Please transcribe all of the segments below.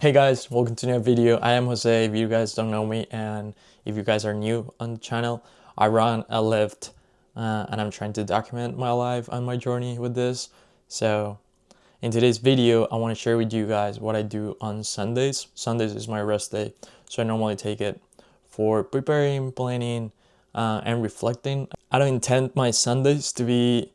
Hey guys, welcome to a new video. I am Jose, if you guys don't know me, and if you guys are new on the channel, I run a Lyft, and I'm trying to document my life and my journey with this. So in today's video, I want to share with you guys what I do on Sundays. Sundays is my rest day, so I normally take it for preparing, planning, and reflecting. I don't intend my Sundays to be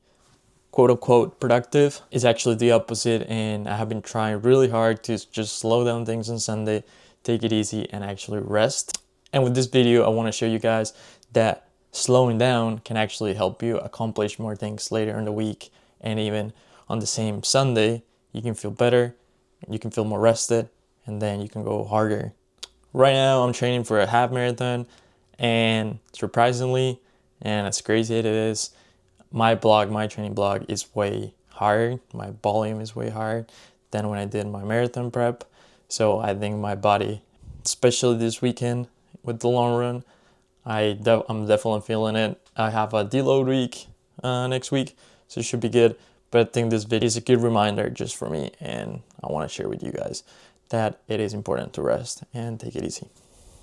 quote unquote productive. Is actually the opposite, and I have been trying really hard to just slow down things on Sunday, take it easy, and actually rest. And with this video, I want to show you guys that slowing down can actually help you accomplish more things later in the week, and even on the same Sunday you can feel better, you can feel more rested, and then you can go harder. Right now I'm training for a half marathon, and surprisingly, and as crazy as it is, my training blog is way higher. My volume is way higher than when I did my marathon prep. So I think my body, especially this weekend with the long run, I'm definitely feeling it. I have a deload week next week, so it should be good. But I think this video is a good reminder just for me, and I want to share with you guys that it is important to rest and take it easy.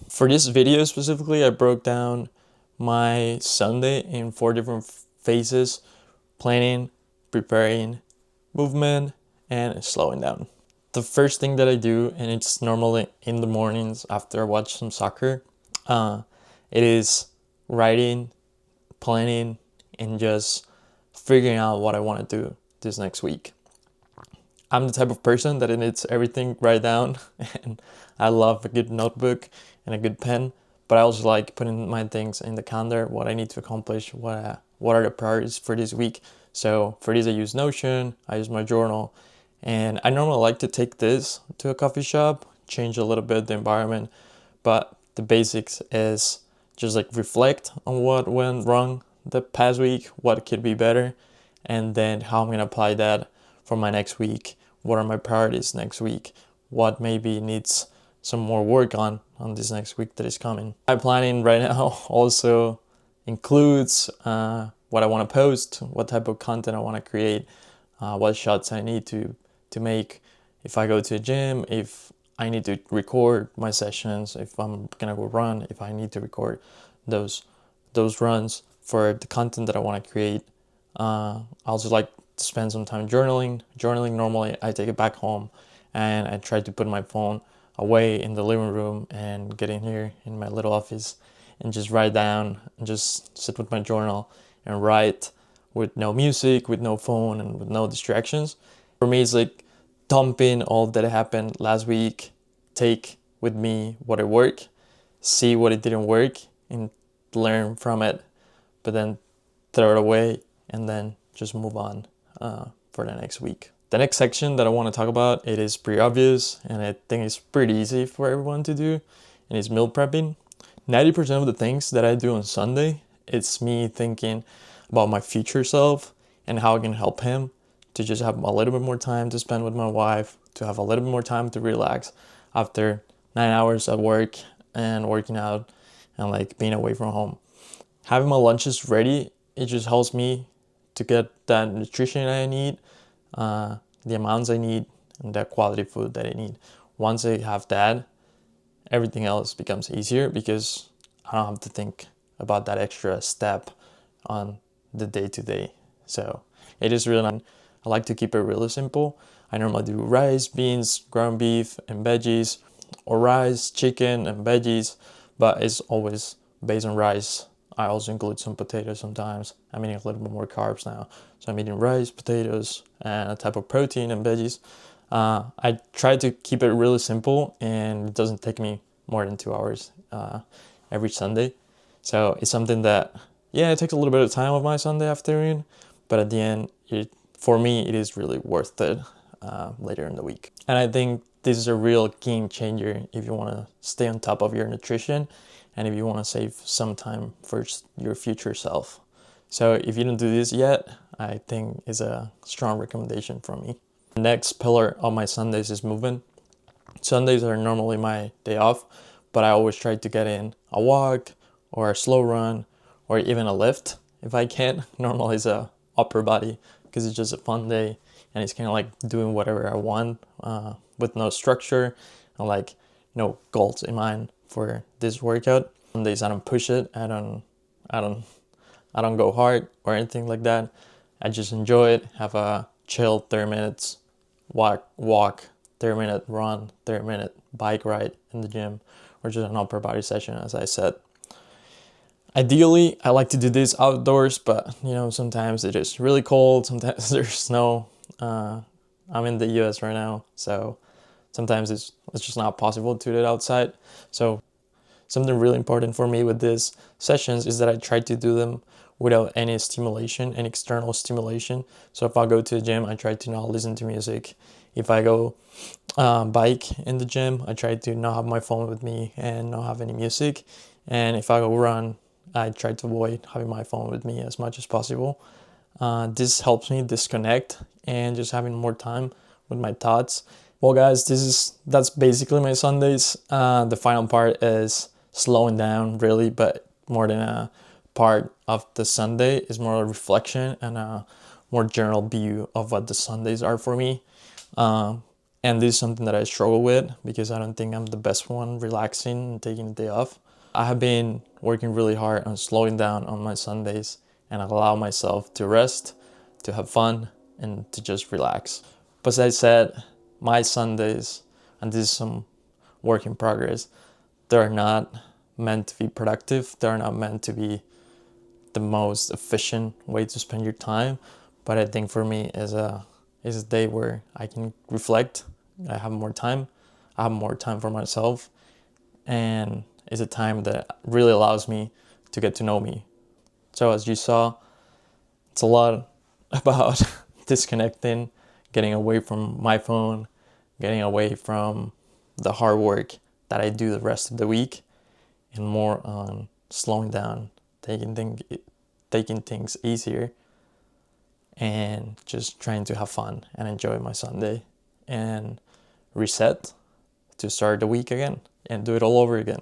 For this video specifically, I broke down my Sunday in 4 different phases: planning, preparing, movement, and slowing down. The first thing that I do, and it's normally in the mornings after I watch some soccer, it is writing, planning, and just figuring out what I want to do this next week. I'm the type of person that it needs everything right down, and I love a good notebook and a good pen, but I also like putting my things in the calendar, what I need to accomplish, what are the priorities for this week. So for this, I use Notion, I use my journal, and I normally like to take this to a coffee shop, change a little bit the environment, but the basics is just like reflect on what went wrong the past week, what could be better, and then how I'm gonna apply that for my next week. What are my priorities next week? What maybe needs some more work on this next week that is coming. My planning right now also includes what I want to post, what type of content I want to create, what shots I need to make if I go to a gym, if I need to record my sessions, if I'm gonna go run, if I need to record those runs for the content that I want to create. I also like to spend some time journaling. Journaling, normally I take it back home and I try to put my phone away in the living room and get in here in my little office and just write down and just sit with my journal and write with no music, with no phone, and with no distractions. For me, it's like dumping all that happened last week, take with me what it worked, see what it didn't work, and learn from it, but then throw it away and then just move on for the next week. The next section that I want to talk about, it is pretty obvious, and I think it's pretty easy for everyone to do, and it's meal prepping. 90% of the things that I do on Sunday, it's me thinking about my future self and how I can help him to just have a little bit more time to spend with my wife, to have a little bit more time to relax after 9 hours at work and working out and like being away from home. Having my lunches ready, it just helps me to get that nutrition I need, the amounts I need, and that quality food that I need. Once I have that, everything else becomes easier because I don't have to think about that extra step on the day to day. So it is really nice. I like to keep it really simple. I normally do rice, beans, ground beef, and veggies, or rice, chicken, and veggies, but it's always based on rice. I also include some potatoes sometimes. I'm eating a little bit more carbs now. So I'm eating rice, potatoes, and a type of protein and veggies. I try to keep it really simple, and it doesn't take me more than 2 hours every Sunday. So it's something that, yeah, it takes a little bit of time of my Sunday afternoon, but at the end, for me, it is really worth it later in the week. And I think this is a real game changer if you want to stay on top of your nutrition and if you want to save some time for your future self. So if you don't do this yet, I think is a strong recommendation from me. The next pillar of my Sundays is movement. Sundays are normally my day off, but I always try to get in a walk or a slow run or even a lift if I can. Normally it's a upper body because it's just a fun day and it's kind of like doing whatever I want with no structure. like goals in mind for this workout. Some days I don't push it. I don't go hard or anything like that. I just enjoy it. Have a chill 30 minutes walk, 30-minute run, 30-minute bike ride in the gym, or just an upper body session, as I said. Ideally, I like to do this outdoors, but sometimes it is really cold. Sometimes there's snow. I'm in the US right now, so sometimes it's just not possible to do it outside. So something really important for me with these sessions is that I try to do them without any stimulation, any external stimulation. So if I go to the gym, I try to not listen to music. If I go bike in the gym, I try to not have my phone with me and not have any music. And if I go run, I try to avoid having my phone with me as much as possible. This helps me disconnect and just having more time with my thoughts. Well, guys, that's basically my Sundays. The final part is slowing down, really, but more than a part of the Sunday is more a reflection and a more general view of what the Sundays are for me. And this is something that I struggle with because I don't think I'm the best one relaxing and taking a day off. I have been working really hard on slowing down on my Sundays and allow myself to rest, to have fun, and to just relax. But as I said, my Sundays, and this is some work in progress, they're not meant to be productive. They're not meant to be the most efficient way to spend your time. But I think for me is a day where I can reflect. I have more time. I have more time for myself, and it's a time that really allows me to get to know me. So as you saw, it's a lot about disconnecting, getting away from my phone, getting away from the hard work that I do the rest of the week, and more on slowing down, taking things easier, and just trying to have fun and enjoy my Sunday and reset to start the week again and do it all over again.